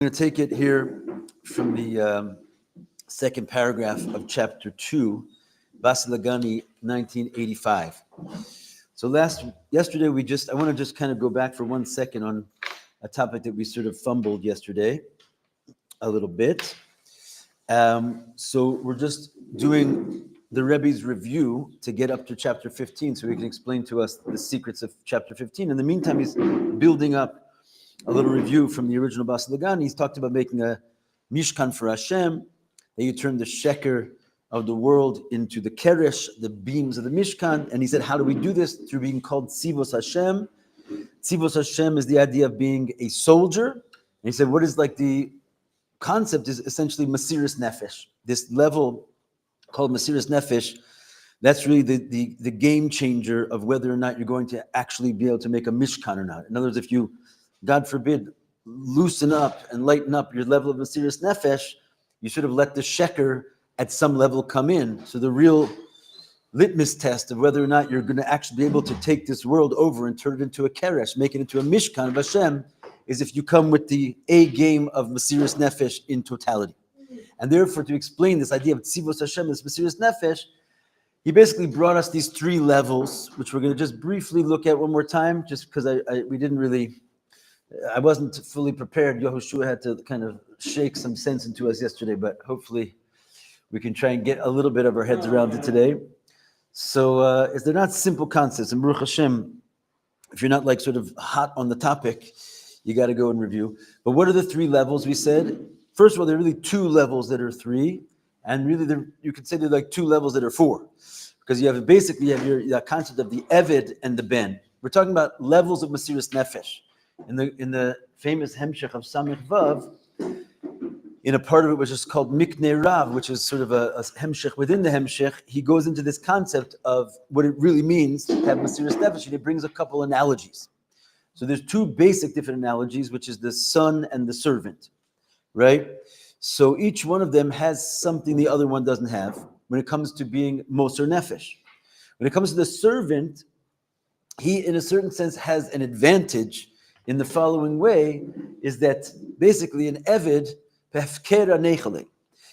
I'm going to take it here from the second paragraph of chapter 2, Basi 1985. So yesterday I want to just kind of go back for 1 second on a topic that we sort of fumbled yesterday a little bit. So we're just doing the Rebbe's review to get up to chapter 15 so he can explain to us the secrets of chapter 15. In the meantime, he's building up a little review from the original Basi Lagani. He's talked about making a Mishkan for Hashem, that you turn the sheker of the world into the keresh, the beams of the Mishkan. And he said, how do we do this? Through being called Tzivos Hashem. Tzivos Hashem is the idea of being a soldier. And he said, what is like the concept is essentially Masiris Nefesh. This level called Masiris Nefesh, that's really the game changer of whether or not you're going to actually be able to make a Mishkan or not. In other words, if you, God forbid, loosen up and lighten up your level of Masiris Nefesh, you should have let the sheker at some level come in. So the real litmus test of whether or not you're going to actually be able to take this world over and turn it into a keresh, make it into a Mishkan of Hashem, is if you come with the A game of Masiris Nefesh in totality. And therefore, to explain this idea of Tzivos Hashem as Masiris Nefesh, he basically brought us these three levels, which we're going to just briefly look at one more time, just because I wasn't fully prepared. Yehoshua had to kind of shake some sense into us yesterday, but hopefully we can try and get a little bit of our heads around it today. So they're not simple concepts. And Baruch Hashem, if you're not like sort of hot on the topic, you got to go and review. But what are the three levels we said? First of all, there are really two levels that are three. And really, you could say there are like two levels that are four. Because you have your concept of the Eved and the Ben. We're talking about levels of Masiris Nefesh. In the famous Hemshech of Samech Vav, in a part of it which is called Miknei Rav, which is sort of a Hemshech within the Hemshech, he goes into this concept of what it really means to have Masiris Nefesh, and he brings a couple analogies. So there's two basic different analogies, which is the son and the servant, right? So each one of them has something the other one doesn't have when it comes to being Moser Nefesh. When it comes to the servant, he, in a certain sense, has an advantage in the following way, is that basically an Eved,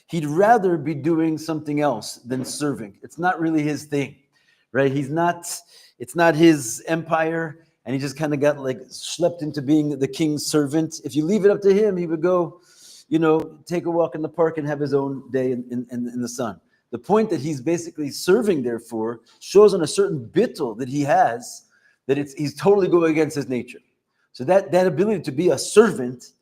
he'd rather be doing something else than serving. It's not really his thing, right? It's not his empire, and he just kind of got like schlepped into being the king's servant. If you leave it up to him, he would go, take a walk in the park and have his own day in the sun. The point that he's basically serving, therefore, shows on a certain bittul that he has, that he's totally going against his nature. So that ability to be a servant,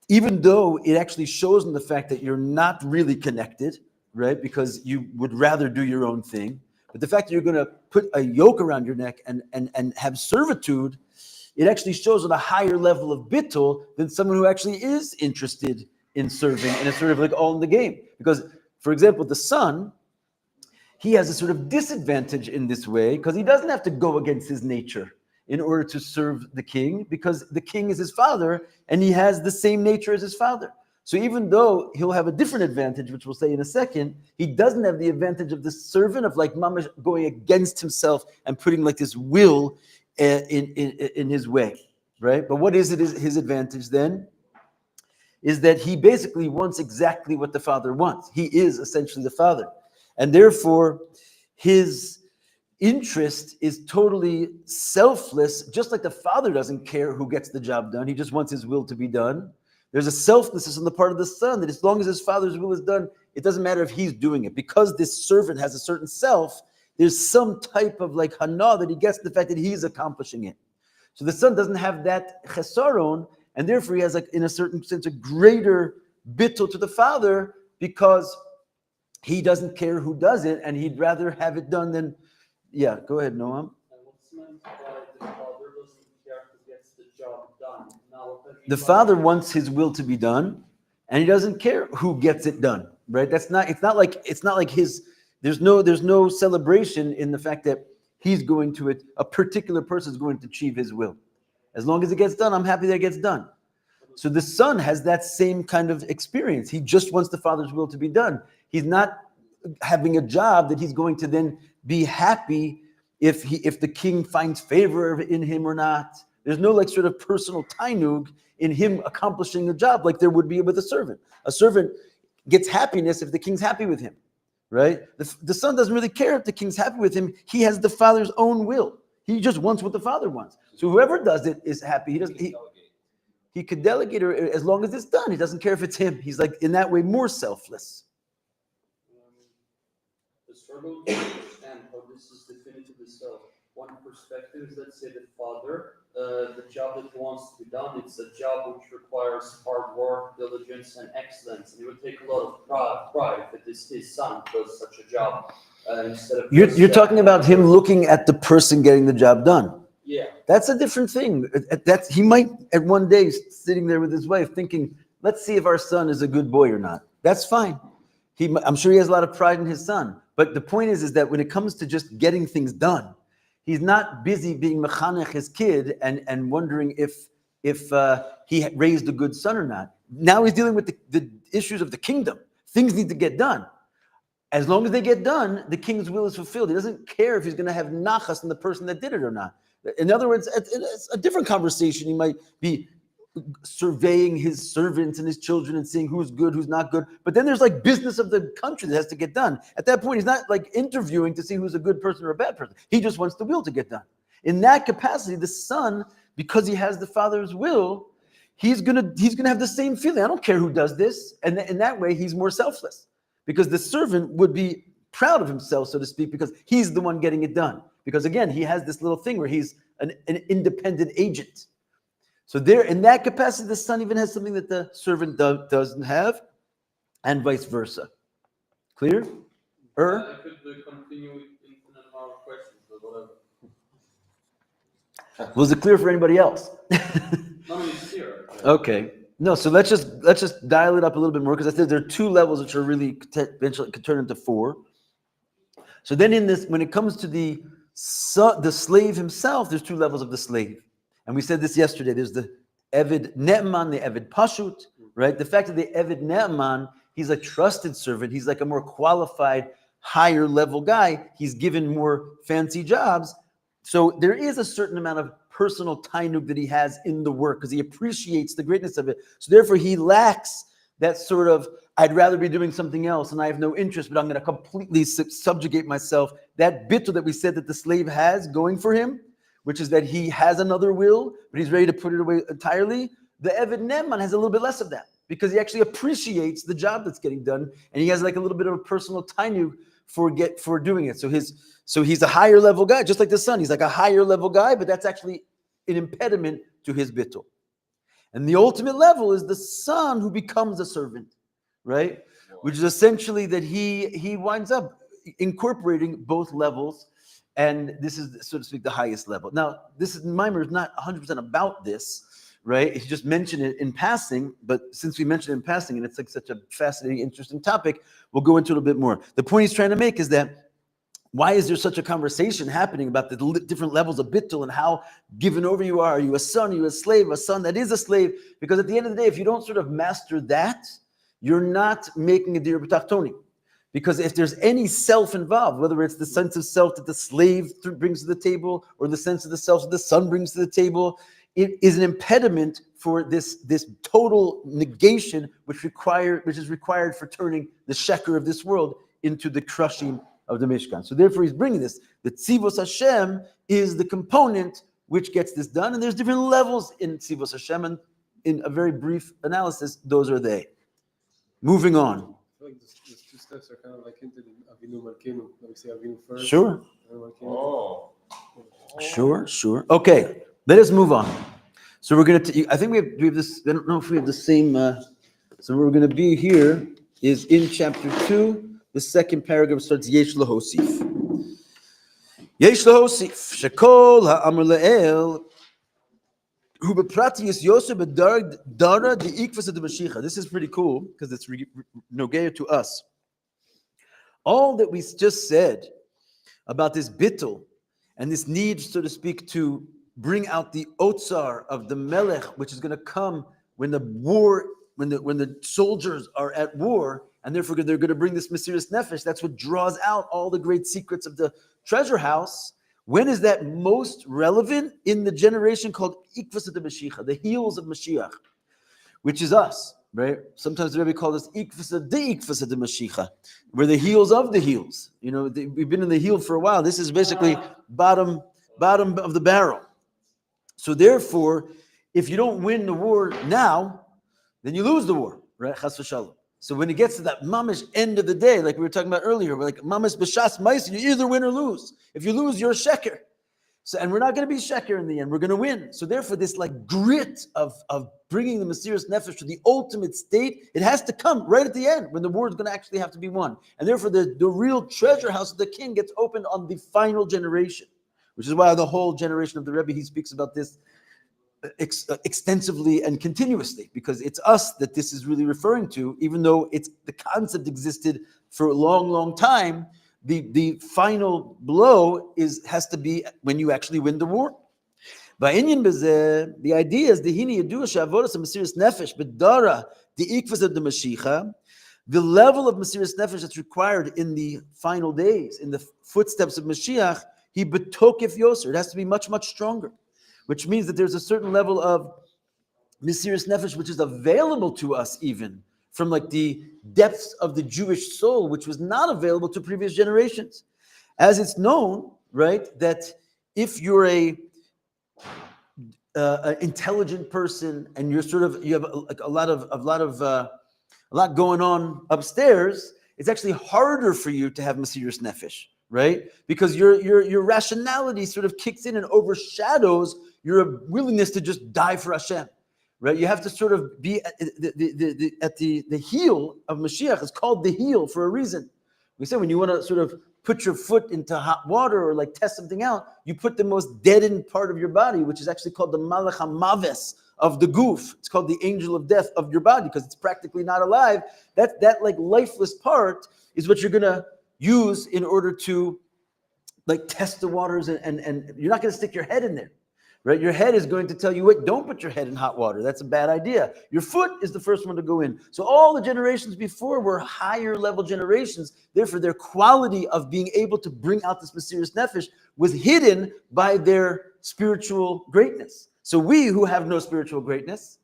even though it actually shows in the fact that you're not really connected, right? Because you would rather do your own thing. But the fact that you're going to put a yoke around your neck and have servitude, it actually shows on a higher level of bittul than someone who actually is interested in serving, and it's sort of like all in the game. Because, for example, the son, he has a sort of disadvantage in this way because he doesn't have to go against his nature in order to serve the king, because the king is his father and he has the same nature as his father. So even though he'll have a different advantage, which we'll say in a second, he doesn't have the advantage of the servant of like mamash going against himself and putting like this will in his way, right? But what is his advantage then? Is that he basically wants exactly what the father wants. He is essentially the father. And therefore, his interest is totally selfless, just like the father doesn't care who gets the job done. He just wants his will to be done. There's a selflessness on the part of the son that as long as his father's will is done, it doesn't matter if he's doing it. Because this servant has a certain self, there's some type of like hana that he gets the fact that he's accomplishing it. So the son doesn't have that chesaron, and therefore he has like in a certain sense a greater bittul to the father because he doesn't care who does it and he'd rather have it done than. Yeah, go ahead, Noam. What's meant by the father doesn't care who gets the job done? The father wants his will to be done, and he doesn't care who gets it done. Right? It's not like his. There's no celebration in the fact that he's going to it. A particular person is going to achieve his will. As long as it gets done, I'm happy that it gets done. So the son has that same kind of experience. He just wants the father's will to be done. He's not having a job that he's going to then be happy if the king finds favor in him or not, There's no like sort of personal tainug in him accomplishing a job like there would be with a servant. A servant gets happiness if the king's happy with him, right? The son doesn't really care if the king's happy with him. He has the father's own will. He just wants what the father wants. So whoever does it is happy. He could delegate as long as it's done. He doesn't care if it's him. He's like in that way more selfless. The struggle to understand how this is definitively so. One perspective is, let's say, the father, the job that wants to be done, it's a job which requires hard work, diligence, and excellence. And he would take a lot of pride if it is his son who does such a job. Instead of You're talking about him looking at the person getting the job done. Yeah. That's a different thing. He might at one day sitting there with his wife thinking, let's see if our son is a good boy or not. That's fine. I'm sure he has a lot of pride in his son. But the point is that when it comes to just getting things done, he's not busy being mechanech his kid and wondering if he raised a good son or not. Now he's dealing with the issues of the kingdom. Things need to get done. As long as they get done, the king's will is fulfilled. He doesn't care if he's going to have nachas in the person that did it or not. In other words, it's a different conversation. He might be surveying his servants and his children and seeing who's good, who's not good. But then there's like business of the country that has to get done. At that point, he's not like interviewing to see who's a good person or a bad person. He just wants the will to get done. In that capacity, the son, because he has the father's will, he's gonna have the same feeling. I don't care who does this. And in that way, he's more selfless. Because the servant would be proud of himself, so to speak, because he's the one getting it done. Because again, he has this little thing where he's an independent agent. So there, in that capacity, the son even has something that the servant doesn't have, and vice versa. Clear? I could continue with infinite amount of questions, but whatever. Was it clear for anybody else? No, it's clear. Okay. No, so let's just dial it up a little bit more, because I said there are two levels which are really eventually could turn into four. So then in this, when it comes to the slave himself, there's two levels of the slave. And we said this yesterday. There's the Eved Ne'eman, the Eved Pashut, right? The fact that the Eved Ne'eman, he's a trusted servant. He's like a more qualified, higher level guy. He's given more fancy jobs. So there is a certain amount of personal tainug that he has in the work because he appreciates the greatness of it. So therefore he lacks that sort of, I'd rather be doing something else and I have no interest, but I'm going to completely subjugate myself. That bittul that we said that the slave has going for him, which is that he has another will, but he's ready to put it away entirely. The Eved Ne'eman has a little bit less of that because he actually appreciates the job that's getting done, and he has like a little bit of a personal tainug for doing it. So he's a higher level guy, just like the son. He's like a higher level guy, but that's actually an impediment to his bittul. And the ultimate level is the son who becomes a servant, right? Which is essentially that he winds up incorporating both levels. And this is, so to speak, the highest level. Now, Maimer is not 100% about this, right? He just mentioned it in passing, but since we mentioned it in passing, and it's like such a fascinating, interesting topic, we'll go into it a bit more. The point he's trying to make is that why is there such a conversation happening about the different levels of bittul and how given over you are? Are you a son? Are you a slave? A son that is a slave? Because at the end of the day, if you don't sort of master that, you're not making a dir b'tachtoni. Because if there's any self involved, whether it's the sense of self that the slave brings to the table or the sense of the self that the son brings to the table, it is an impediment for this total negation which is required for turning the sheker of this world into the crushing of the Mishkan. So therefore he's bringing this. The Tzivos Hashem is the component which gets this done. And there's different levels in Tzivos Hashem. And in a very brief analysis, those are they. Moving on. Like the two steps are kind of like hinted in Avinu Malkeinu. Let me say Avinu first. Sure. Oh. Sure. Okay, let us move on. So we're going to, I think we have this, I don't know if we have the same, so we're going to be here is in chapter 2, the second paragraph starts Yesh Lahosif. Yesh Lahosif, Shekol ha'amr le'el, hu bepratius yosef bedara the ikvas of the Mashiach. This is pretty cool because it's nogeya to us. All that we just said about this bittul and this need, so to speak, to bring out the otsar of the melech, which is going to come when the war, when the soldiers are at war, and therefore they're going to bring this mysterious nefesh. That's what draws out all the great secrets of the treasure house. When is that most relevant? In the generation called Ikvasa de Mashiach, the heels of Mashiach, which is us, right? Sometimes the Rabbi called us Ikvasa de Mashiach. We're the heels of the heels. We've been in the heel for a while. This is basically bottom of the barrel. So therefore, if you don't win the war now, then you lose the war, right? Chas v'shalom. So when it gets to that mamish end of the day, like we were talking about earlier, we're like mamish b'shas ma'is, you either win or lose. If you lose, you're a sheker. So, and we're not going to be sheker in the end. We're going to win. So therefore, this like grit of bringing the Mesiras Nefesh to the ultimate state, it has to come right at the end when the war is going to actually have to be won. And therefore, the real treasure house of the king gets opened on the final generation, which is why the whole generation of the Rebbe, he speaks about this extensively and continuously, because it's us that this is really referring to, even though the concept existed for a long, long time. The final blow has to be when you actually win the war. The idea is the level of Mesiras Nefesh that's required in the final days, in the footsteps of Mashiach, he betokif yoser. It has to be much, much stronger, which means that there's a certain level of Mesiras Nefesh which is available to us even from like the depths of the Jewish soul, which was not available to previous generations. As it's known, right, that if you're an intelligent person and you have a lot going on upstairs, it's actually harder for you to have Mesiras Nefesh, right? Because your rationality sort of kicks in and overshadows your willingness to just die for Hashem. Right, you have to sort of be at the heel of Mashiach. It's called the heel for a reason. We say when you want to sort of put your foot into hot water or like test something out, you put the most deadened part of your body, which is actually called the Malach HaMaves of the goof. It's called the angel of death of your body because it's practically not alive. That like lifeless part is what you're gonna use in order to like test the waters, and you're not gonna stick your head in there. Right, your head is going to tell you, wait, don't put your head in hot water. That's a bad idea. Your foot is the first one to go in. So all the generations before were higher level generations. Therefore, their quality of being able to bring out this Mesiras Nefesh was hidden by their spiritual greatness. So we who have no spiritual greatness,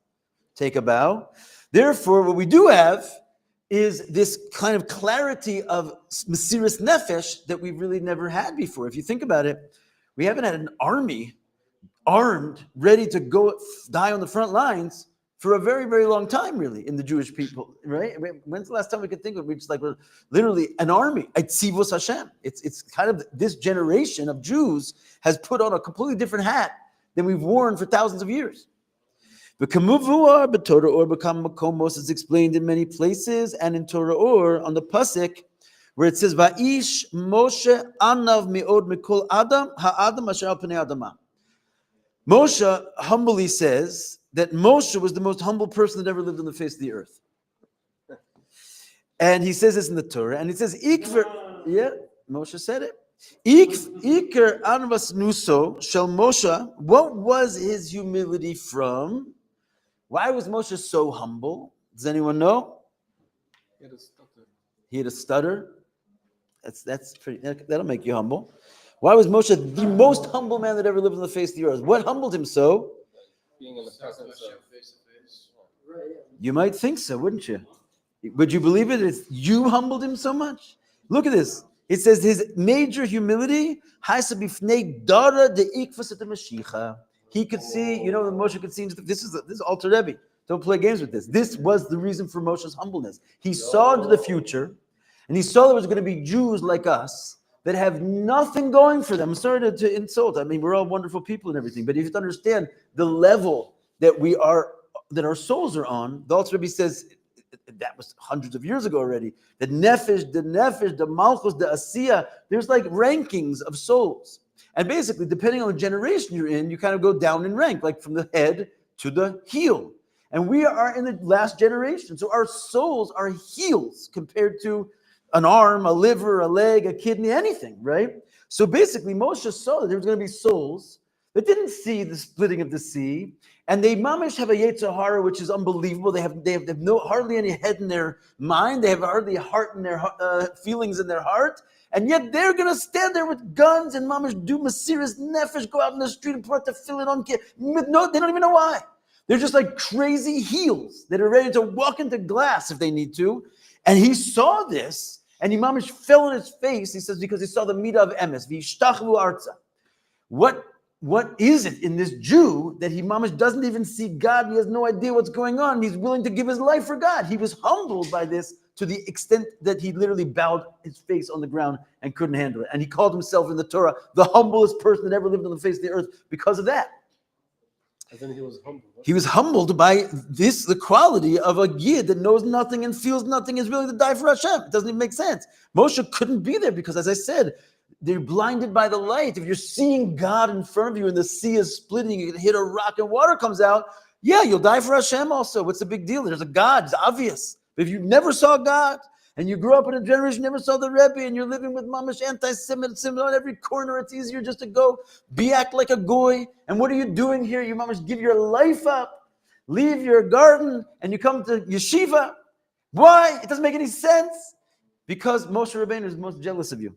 take a bow. Therefore, what we do have is this kind of clarity of Mesiras Nefesh that we've really never had before. If you think about it, we haven't had an army armed, ready to go die on the front lines for a very, very long time, really, in the Jewish people, right? When's the last time we could think of it? We're just like, we're literally an army. Tzivos Hashem. It's kind of this generation of Jews has put on a completely different hat than we've worn for thousands of years. The Kamuvuar, but Torah Or become Makomos is explained in many places, and in Torah Or on the Pasuk, where it says, Va'ish Moshe Anav Me'od Mikol Adam Ha'adam Asher Al Pnei Adamah. Moshe humbly says that Moshe was the most humble person that ever lived on the face of the earth. And he says this in the Torah, and it says, Moshe said it. Iker Anvas Nuso Shel Moshe, what was his humility from? Why was Moshe so humble? Does anyone know? He had a stutter. He had a stutter. That's pretty, that'll make you humble. Why was Moshe the most humble man that ever lived on the face of the earth? What humbled him so? Being in the presence of. You might think so, wouldn't you? Would you believe it? It's you humbled him so much? Look at this. It says his major humility, he could see, Moshe could see, this is Alter Rebbe. Don't play games with this. This was the reason for Moshe's humbleness. He saw into the future, and he saw there was going to be Jews like us that have nothing going for them. I'm sorry to insult. I mean, we're all wonderful people and everything, but if you have to understand the level that our souls are on, the Alter Rebbe says, that was hundreds of years ago already, the nefesh, the malchus, the asiya, there's like rankings of souls. And basically, depending on the generation you're in, you kind of go down in rank, like from the head to the heel. And we are in the last generation. So our souls are heels compared to an arm, a liver, a leg, a kidney, anything, right? So basically, Moshe saw that there was going to be souls that didn't see the splitting of the sea, And they mamish have a yetzer hara, which is unbelievable. They have hardly any head in their mind. They have hardly a heart in their feelings in their heart. And yet they're going to stand there with guns and mamish do Mesiras Nefesh, go out in the street and put the tefillin on. No, they don't even know why. They're just like crazy heels that are ready to walk into glass if they need to. And he saw this, and he mamish fell on his face. He says, because he saw the midah of emes. V'yishtachvu arza. What is it in this Jew that he mamish doesn't even see God? He has no idea what's going on. He's willing to give his life for God. He was humbled by this to the extent that he literally bowed his face on the ground and couldn't handle it. And he called himself in the Torah the humblest person that ever lived on the face of the earth because of that. And then he was humbled. He was humbled by this, the quality of a yid that knows nothing and feels nothing, is willing to die for Hashem. It doesn't even make sense. Moshe couldn't be there because, as I said, they're blinded by the light. If you're seeing God in front of you and the sea is splitting, you can hit a rock and water comes out, yeah, you'll die for Hashem also. What's the big deal? There's a God. It's obvious. But if you never saw God and you grew up in a generation, never saw the Rabbi, and you're living with mamash anti-Semitism on every corner, it's easier just to go act like a goy. And what are you doing here? You mamash give your life up, leave your garden, and you come to yeshiva. Why? It doesn't make any sense. Because Moshe Rabbeinu is most jealous of you.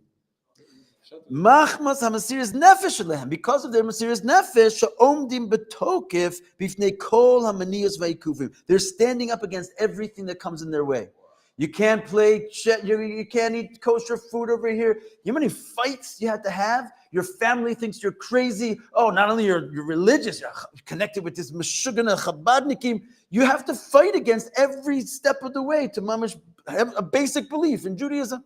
Machmas hamasiris nefesh alehem, because of their masiris nefesh, she'omdim betokef bifnei kol hamaniyos vayikuvim. They're standing up against everything that comes in their way. You can't play, you can't eat kosher food over here. You know how many fights you had to have? Your family thinks you're crazy. Oh, not only you're religious, you're connected with this meshugana Chabadnikim. You have to fight against every step of the way to mamash have a basic belief in Judaism.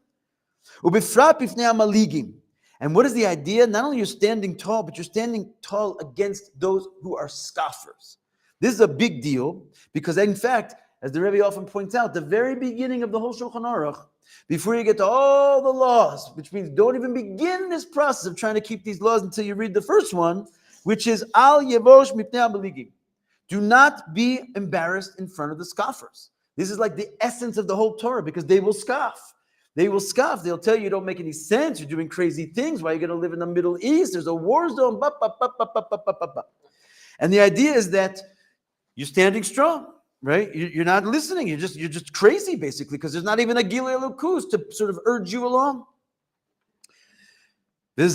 Ubifrat bifnei amaligim. And what is the idea? Not only you're standing tall, but you're standing tall against those who are scoffers. This is a big deal because, in fact, as the Rabbi often points out, the very beginning of the whole Shulchan Aruch, before you get to all the laws, which means don't even begin this process of trying to keep these laws until you read the first one, which is Al Yevosh Mipnei Amaligim. Do not be embarrassed in front of the scoffers. This is like the essence of the whole Torah because they will scoff. They will scoff. They'll tell you you don't make any sense. You're doing crazy things. Why are you going to live in the Middle East? There's a war zone. And the idea is that you're standing strong, right? You're not listening. You're just crazy, basically, because there's not even a Gilei Elokus to sort of urge you along. And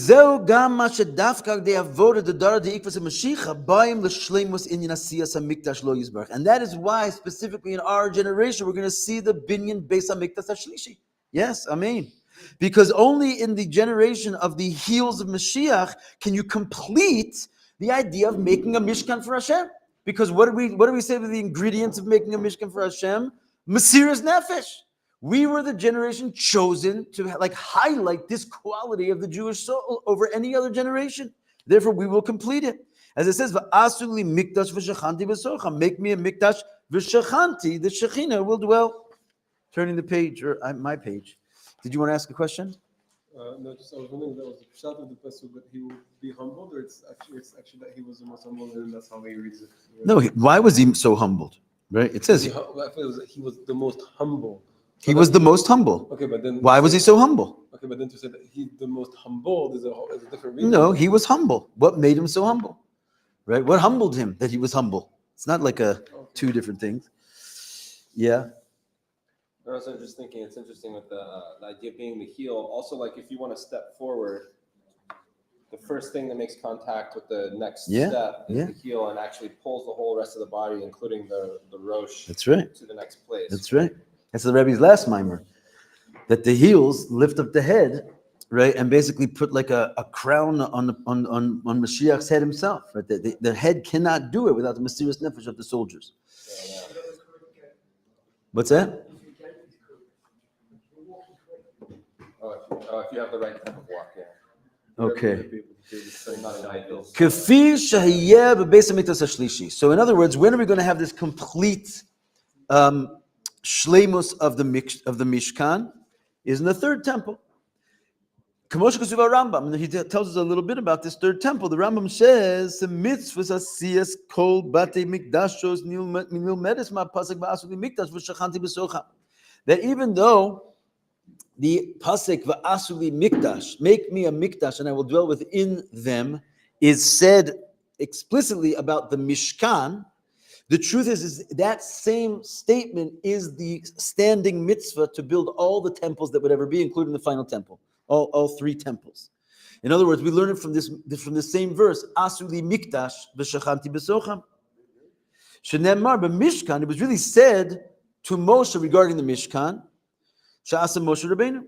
that is why, specifically in our generation, we're going to see the binyan Beis HaMikdash HaShlishi. Yes, amen. Because only in the generation of the heels of Mashiach can you complete the idea of making a Mishkan for Hashem. Because what do we say with the ingredients of making a Mishkan for Hashem? Mesiras Nefesh. We were the generation chosen to highlight this quality of the Jewish soul over any other generation. Therefore, we will complete it. As it says, "V'asuli mikdash v'shechanti v'socha." Make me a mikdash v'shechanti. The Shekhinah will dwell. Turning the page, or my page. Did you want to ask a question? No, just I was wondering if that was the shot of the pasuk that he will be humbled, or it's actually that he was the most humble, and that's how he reads it. No, why was he so humbled? Right? It says I thought it was that he was the most humble. he was the most humble. Okay, but then Why was he so humble? Okay, but then to say that he's the most humbled is a different reason. No, he was humble. What made him so humble? Right? What humbled him that he was humble? It's not like two different things. Yeah. I was just thinking it's interesting with the idea of being the heel. Also, like if you want to step forward, the first thing that makes contact with the next step is the heel and actually pulls the whole rest of the body, including the rosh. That's right. To the next place. That's right. That's the Rebbe's last mimer. That the heels lift up the head, right, and basically put like a crown on Mashiach's head himself. Right, the head cannot do it without the Mesiras Nefesh of the soldiers. What's that? If you have the right type of walk, yeah. Okay. Not an ideal. So in other words, when are we going to have this complete shleimus of the Mishkan? Is in the third temple. Rambam, he tells us a little bit about this third temple. The Rambam says, "The mitzvahs asiyas kol batei mikdashos nilmedes ma pasuk va'asuli mikdash v'shachanti b'socha." That even though the pasuk va'asuli mikdash, make me a mikdash and I will dwell within them, is said explicitly about the Mishkan, the truth is that same statement is the standing mitzvah to build all the temples that would ever be, including the final temple, all three temples. In other words, we learn it from the same verse, Asuli Mikdash v'shachanti b'socham. Shenemar b'Mishkan, it was really said to Moshe regarding the Mishkan, Sha'asa Moshe Rabbeinu.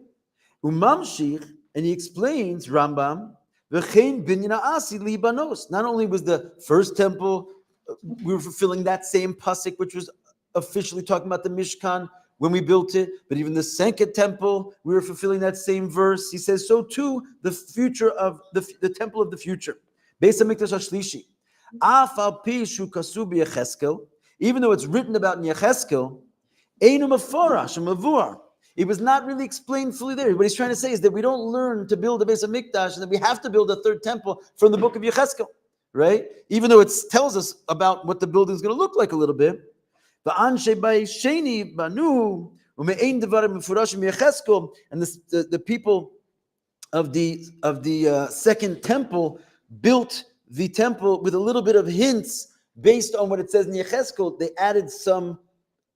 Umamshich, and he explains, Rambam, v'chein binyan ha'asi libanos. Not only was the first temple, we were fulfilling that same pasuk, which was officially talking about the Mishkan when we built it, but even the second temple, we were fulfilling that same verse. He says, so too, the future of the temple of the future. Beis HaMikdash HaShlishi. Af al pi shu kasu b'Yecheskel, even though it's written about in Yecheskel, einu meforash u'mavuar. It was not really explained fully there. What he's trying to say is that we don't learn to build a Beis HaMikdash and that we have to build a third temple from the book of Yecheskel. Right? Even though it tells us about what the building is going to look like a little bit. And the people of the second temple built the temple with a little bit of hints based on what it says in Yecheskel. They added some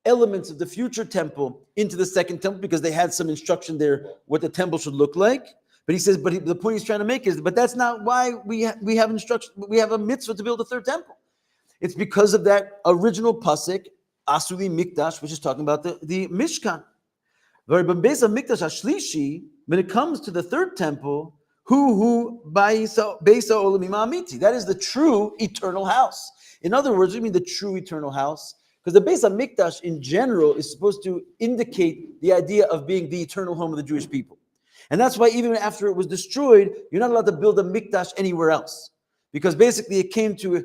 elements of the future temple into the second temple because they had some instruction there what the temple should look like. But he says, the point he's trying to make is, but that's not why we have instruction. We have a mitzvah to build a third temple. It's because of that original pasuk, Asuli Mikdash, which is talking about the Mishkan. When it comes to the third temple, that is the true eternal house. In other words, we mean the true eternal house, because the Beis HaMikdash in general is supposed to indicate the idea of being the eternal home of the Jewish people. And that's why even after it was destroyed, you're not allowed to build a mikdash anywhere else. Because basically it came to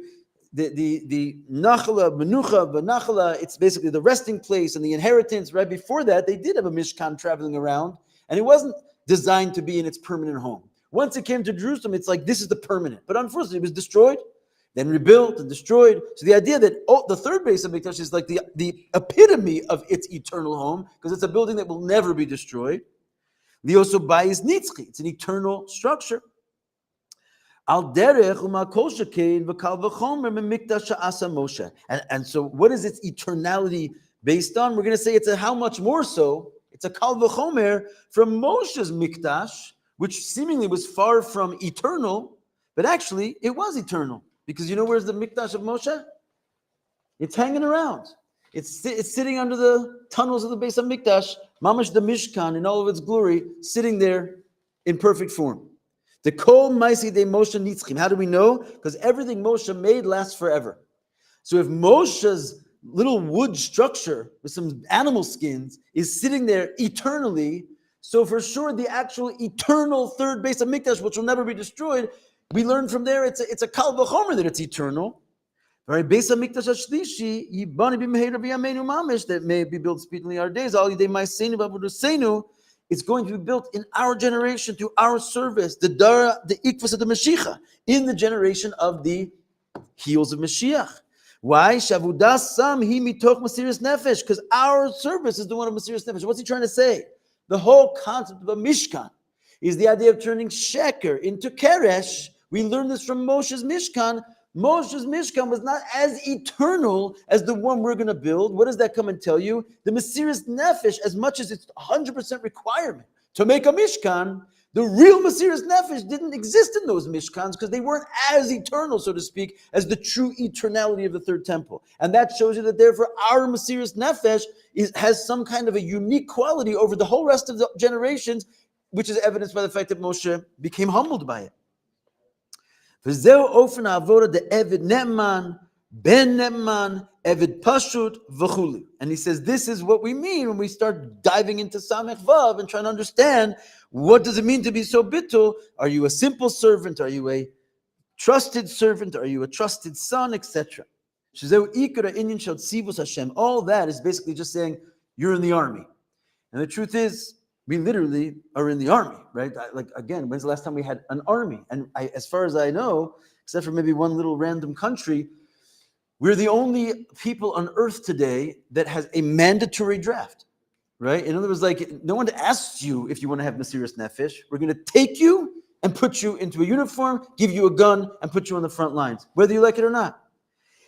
the nachala, menucha, v'nachala, it's basically the resting place and the inheritance. Right before that, they did have a mishkan traveling around, and it wasn't designed to be in its permanent home. Once it came to Jerusalem, it's like, this is the permanent. But unfortunately, it was destroyed, then rebuilt and destroyed. So the idea that the third Beis HaMikdash is like the epitome of its eternal home, because it's a building that will never be destroyed. It's an eternal structure. And so what is its eternality based on? We're going to say it's a how much more so. It's a kal v'chomer from Moshe's mikdash, which seemingly was far from eternal, but actually it was eternal. Because you know where's the mikdash of Moshe? It's hanging around. It's sitting under the tunnels of the Beis HaMikdash, mamash the Mishkan in all of its glory, sitting there in perfect form. The kol maisi de Moshe nitzchim. How do we know? Because everything Moshe made lasts forever. So if Moshe's little wood structure with some animal skins is sitting there eternally, so for sure the actual eternal third Beis HaMikdash, which will never be destroyed, we learn from there it's a kal v'chomer that it's eternal. Right, Beis HaMikdash HaShlishi yibani b'meheira b'yameinu mamish, that may be built speedily in our days. All yidei ma'aseinu v'avodoseinu, it's going to be built in our generation through our service, the ikvus of the Mashiach, in the generation of the heels of Mashiach. Why? Shavudas sam hi mitoch mesiras nefesh, because our service is the one of mesiras nefesh. What's he trying to say? The whole concept of a mishkan is the idea of turning sheker into keresh. We learn this from Moshe's Mishkan. Moshe's Mishkan was not as eternal as the one we're going to build. What does that come and tell you? The Mesiras Nefesh, as much as it's 100% requirement to make a Mishkan, the real Mesiras Nefesh didn't exist in those Mishkans because they weren't as eternal, so to speak, as the true eternality of the third temple. And that shows you that therefore our Mesiras Nefesh has some kind of a unique quality over the whole rest of the generations, which is evidenced by the fact that Moshe became humbled by it. And he says, this is what we mean when we start diving into Samech Vav and trying to understand what does it mean to be so bittul. Are you a simple servant? Are you a trusted servant? Are you a trusted son, etc.? All that is basically just saying you're in the army. And the truth is, we literally are in the army, right? Like, again, when's the last time we had an army? And as far as I know, except for maybe one little random country, we're the only people on earth today that has a mandatory draft, right? In other words, like, no one asks you if you want to have Mesiras Nefesh. We're going to take you and put you into a uniform, give you a gun, and put you on the front lines, whether you like it or not.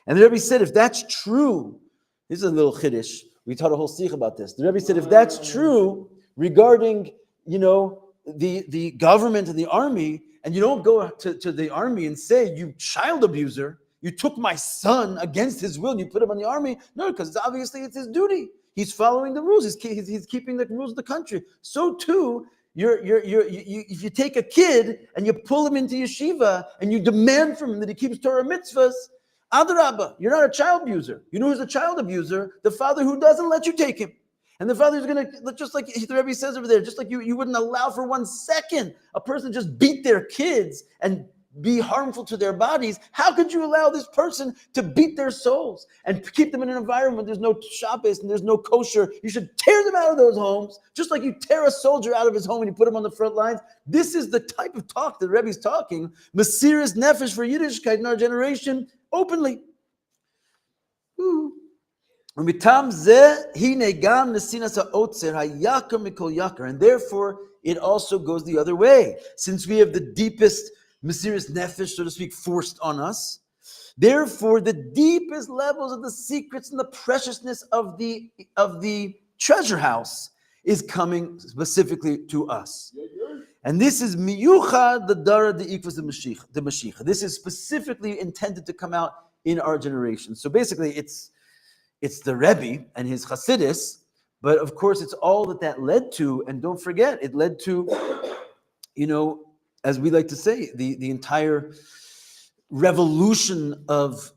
And the Rebbe said, if that's true, this is a little chiddush. We taught a whole sikh about this. The Rebbe said, if that's true regarding, the government and the army, and you don't go to the army and say, you child abuser, you took my son against his will and you put him in the army. No, because obviously it's his duty. He's following the rules. He's keeping the rules of the country. So too, if you take a kid and you pull him into yeshiva and you demand from him that he keeps Torah mitzvahs, adarabba, you're not a child abuser. You know who's a child abuser? The father who doesn't let you take him. And the father's going to, just like the Rebbe says over there, just like you wouldn't allow for 1 second a person just beat their kids and be harmful to their bodies. How could you allow this person to beat their souls and keep them in an environment where there's no Shabbos and there's no kosher? You should tear them out of those homes, just like you tear a soldier out of his home and you put him on the front lines. This is the type of talk that Rebbe's talking. Mesiris nefesh for Yiddishkeit in our generation, openly. And therefore, it also goes the other way. Since we have the deepest Mesiris nefesh, so to speak, forced on us, therefore, the deepest levels of the secrets and the preciousness of the treasure house is coming specifically to us. And this is miyuchad the dara the equals the mashiach. This is specifically intended to come out in our generation. So basically, it's the Rebbe and his Chassidus, but of course, it's all that led to. And don't forget, it led to, as we like to say, the entire revolution of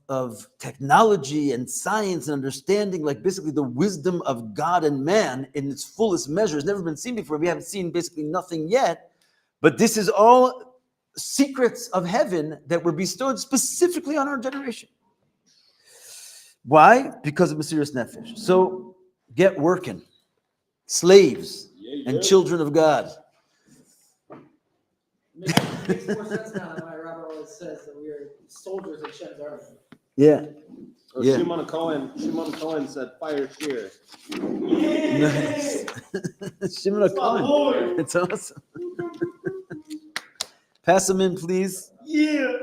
technology and science and understanding, like basically the wisdom of God and man in its fullest measure has never been seen before. We haven't seen basically nothing yet, but this is all secrets of heaven that were bestowed specifically on our generation. Why? Because of Mesiris Nefesh. So get working, slaves and children of God. Makes more sense now than why Rabbi always says that we are soldiers in Shem's army. Yeah. Yeah. Shimon Cohen said, "Fire cheer." Nice. Shimon Cohen. It's awesome. Pass them in, please. Yeah.